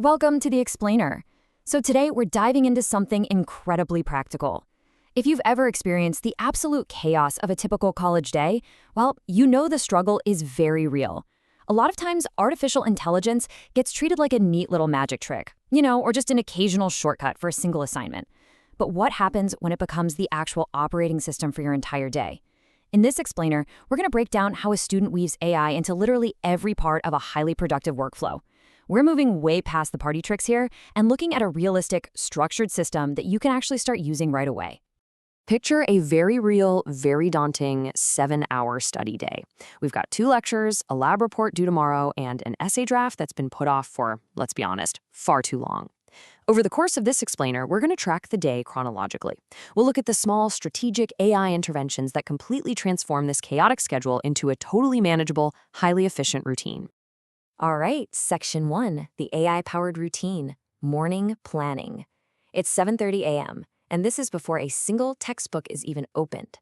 Welcome to the Explainer. So today we're diving into something incredibly practical. If you've ever experienced the absolute chaos of a typical college day, well, you know the struggle is very real. A lot of times, artificial intelligence gets treated like a neat little magic trick, or just an occasional shortcut for a single assignment. But what happens when it becomes the actual operating system for your entire day? In this Explainer, we're going to break down how a student weaves AI into literally every part of a highly productive workflow. We're moving way past the party tricks here and looking at a realistic, structured system that you can actually start using right away. Picture a very real, very daunting 7-hour study day. We've got 2 lectures, a lab report due tomorrow, and an essay draft that's been put off for, let's be honest, far too long. Over the course of this Explainer, we're going to track the day chronologically. We'll look at the small, strategic AI interventions that completely transform this chaotic schedule into a totally manageable, highly efficient routine. All right, Section 1, the AI-powered routine, morning planning. It's 7:30 a.m., and this is before a single textbook is even opened.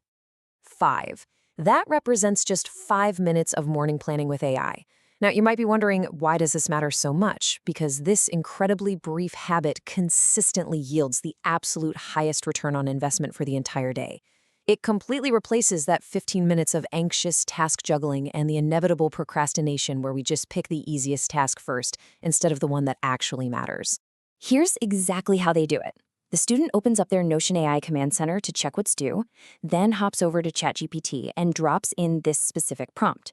5. That represents just 5 minutes of morning planning with AI. Now, you might be wondering, why does this matter so much? Because this incredibly brief habit consistently yields the absolute highest return on investment for the entire day. It completely replaces that 15 minutes of anxious task juggling and the inevitable procrastination where we just pick the easiest task first instead of the one that actually matters. Here's exactly how they do it. The student opens up their Notion.ai command center to check what's due, then hops over to ChatGPT and drops in this specific prompt.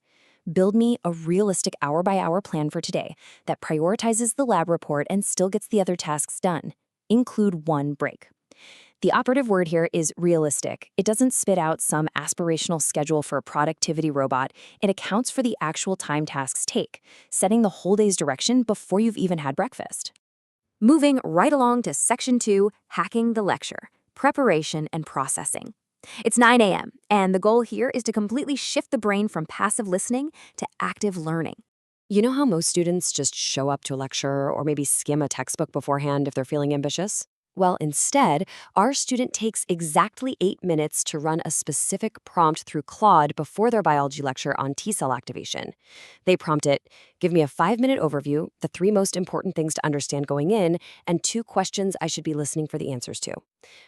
Build me a realistic hour-by-hour plan for today that prioritizes the lab report and still gets the other tasks done. Include one break. The operative word here is realistic. It doesn't spit out some aspirational schedule for a productivity robot. It accounts for the actual time tasks take, setting the whole day's direction before you've even had breakfast. Moving right along to Section 2, hacking the lecture, preparation and processing. It's 9 a.m., and the goal here is to completely shift the brain from passive listening to active learning. You know how most students just show up to a lecture or maybe skim a textbook beforehand if they're feeling ambitious? Well, instead, our student takes exactly 8 minutes to run a specific prompt through Claude before their biology lecture on T-cell activation. They prompt it, give me a 5-minute overview, the 3 most important things to understand going in, and 2 questions I should be listening for the answers to.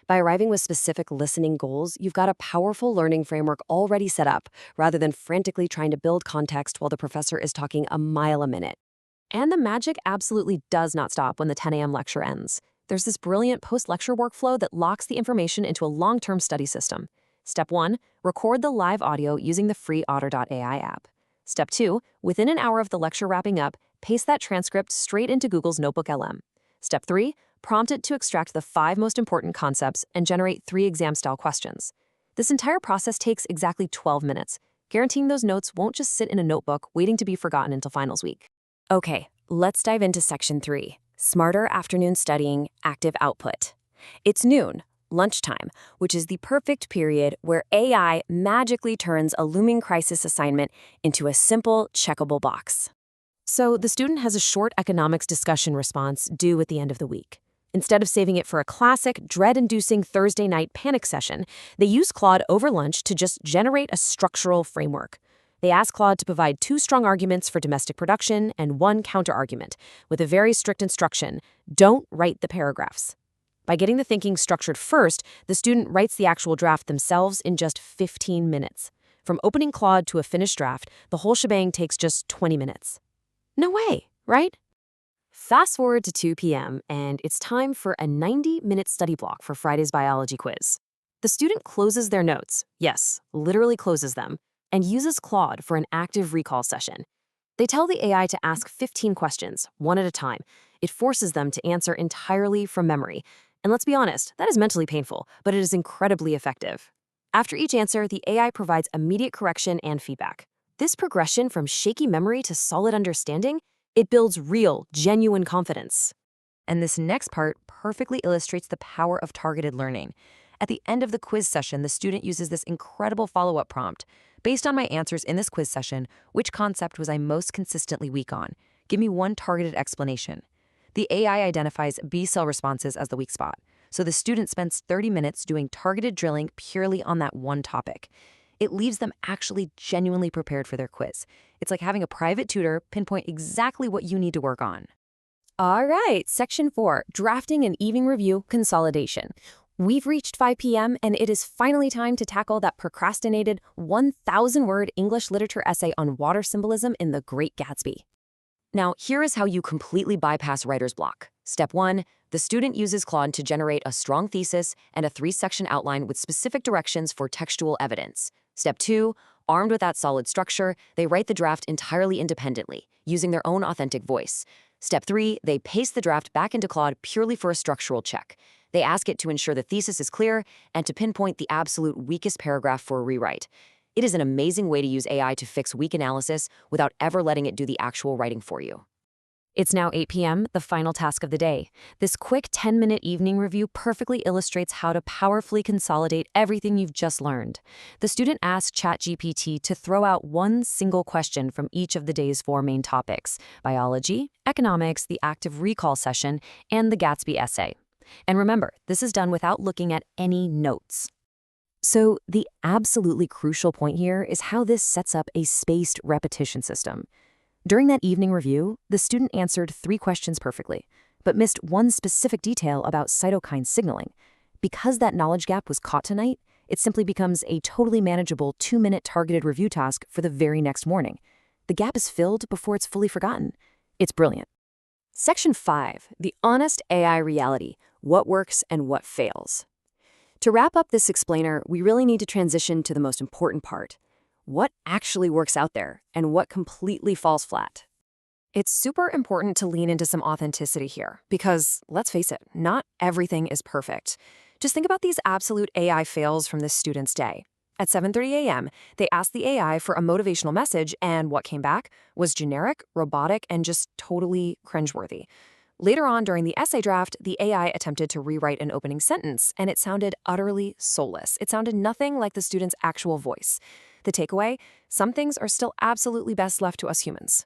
By arriving with specific listening goals, you've got a powerful learning framework already set up, rather than frantically trying to build context while the professor is talking a mile a minute. And the magic absolutely does not stop when the 10 a.m. lecture ends. There's this brilliant post-lecture workflow that locks the information into a long-term study system. Step 1, record the live audio using the free Otter.ai app. Step 2, within an hour of the lecture wrapping up, paste that transcript straight into Google's NotebookLM. Step 3, prompt it to extract the 5 most important concepts and generate 3 exam-style questions. This entire process takes exactly 12 minutes, guaranteeing those notes won't just sit in a notebook waiting to be forgotten until finals week. Okay, let's dive into Section 3. Smarter afternoon studying, active output. It's noon, lunchtime, which is the perfect period where AI magically turns a looming crisis assignment into a simple, checkable box. So the student has a short economics discussion response due at the end of the week. Instead of saving it for a classic, dread-inducing Thursday night panic session, they use Claude over lunch to just generate a structural framework. They ask Claude to provide 2 strong arguments for domestic production and 1 counter-argument, with a very strict instruction: don't write the paragraphs. By getting the thinking structured first, the student writes the actual draft themselves in just 15 minutes. From opening Claude to a finished draft, the whole shebang takes just 20 minutes. No way, right? Fast forward to 2 p.m., and it's time for a 90-minute study block for Friday's biology quiz. The student closes their notes, yes, literally closes them, and uses Claude for an active recall session. They tell the AI to ask 15 questions, one at a time. It forces them to answer entirely from memory. And let's be honest, that is mentally painful, but it is incredibly effective. After each answer, the AI provides immediate correction and feedback. This progression from shaky memory to solid understanding, it builds real, genuine confidence. And this next part perfectly illustrates the power of targeted learning. At the end of the quiz session, the student uses this incredible follow-up prompt. Based on my answers in this quiz session, which concept was I most consistently weak on? Give me 1 targeted explanation. The AI identifies B-cell responses as the weak spot, so the student spends 30 minutes doing targeted drilling purely on that one topic. It leaves them actually genuinely prepared for their quiz. It's like having a private tutor pinpoint exactly what you need to work on. All right, Section 4, Drafting and Evening Review Consolidation. We've reached 5 p.m., and it is finally time to tackle that procrastinated 1,000-word English literature essay on water symbolism in The Great Gatsby. Now, here is how you completely bypass writer's block. Step 1, the student uses Claude to generate a strong thesis and a 3-section outline with specific directions for textual evidence. Step 2, armed with that solid structure, they write the draft entirely independently, using their own authentic voice. Step 3, they paste the draft back into Claude purely for a structural check. They ask it to ensure the thesis is clear and to pinpoint the absolute weakest paragraph for a rewrite. It is an amazing way to use AI to fix weak analysis without ever letting it do the actual writing for you. It's now 8 p.m., the final task of the day. This quick 10-minute evening review perfectly illustrates how to powerfully consolidate everything you've just learned. The student asked ChatGPT to throw out one single question from each of the day's 4 main topics: biology, economics, the active recall session, and the Gatsby essay. And remember, this is done without looking at any notes. So the absolutely crucial point here is how this sets up a spaced repetition system. During that evening review, the student answered 3 questions perfectly, but missed one specific detail about cytokine signaling. Because that knowledge gap was caught tonight, it simply becomes a totally manageable 2-minute targeted review task for the very next morning. The gap is filled before it's fully forgotten. It's brilliant. Section 5, the honest AI reality, what works and what fails. To wrap up this explainer, we really need to transition to the most important part. What actually works out there and what completely falls flat? It's super important to lean into some authenticity here because, let's face it, not everything is perfect. Just think about these absolute AI fails from this student's day. At 7:30 a.m., they asked the AI for a motivational message, and what came back was generic, robotic, and just totally cringeworthy. Later on during the essay draft, the AI attempted to rewrite an opening sentence, and it sounded utterly soulless. It sounded nothing like the student's actual voice. The takeaway? Some things are still absolutely best left to us humans.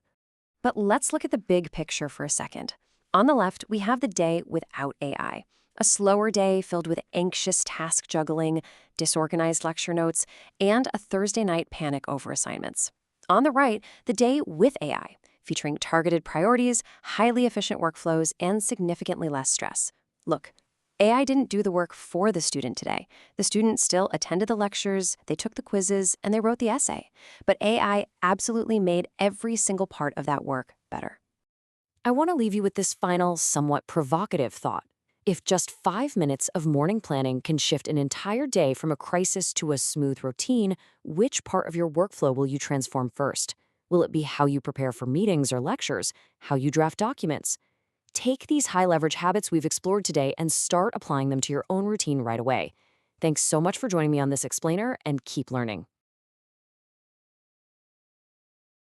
But let's look at the big picture for a second. On the left, we have the day without AI. A slower day filled with anxious task juggling, disorganized lecture notes, and a Thursday night panic over assignments. On the right, the day with AI, featuring targeted priorities, highly efficient workflows, and significantly less stress. Look, AI didn't do the work for the student today. The student still attended the lectures, they took the quizzes, and they wrote the essay. But AI absolutely made every single part of that work better. I want to leave you with this final, somewhat provocative thought. If just 5 minutes of morning planning can shift an entire day from a crisis to a smooth routine, which part of your workflow will you transform first? Will it be how you prepare for meetings or lectures, how you draft documents? Take these high-leverage habits we've explored today and start applying them to your own routine right away. Thanks so much for joining me on this explainer, and keep learning.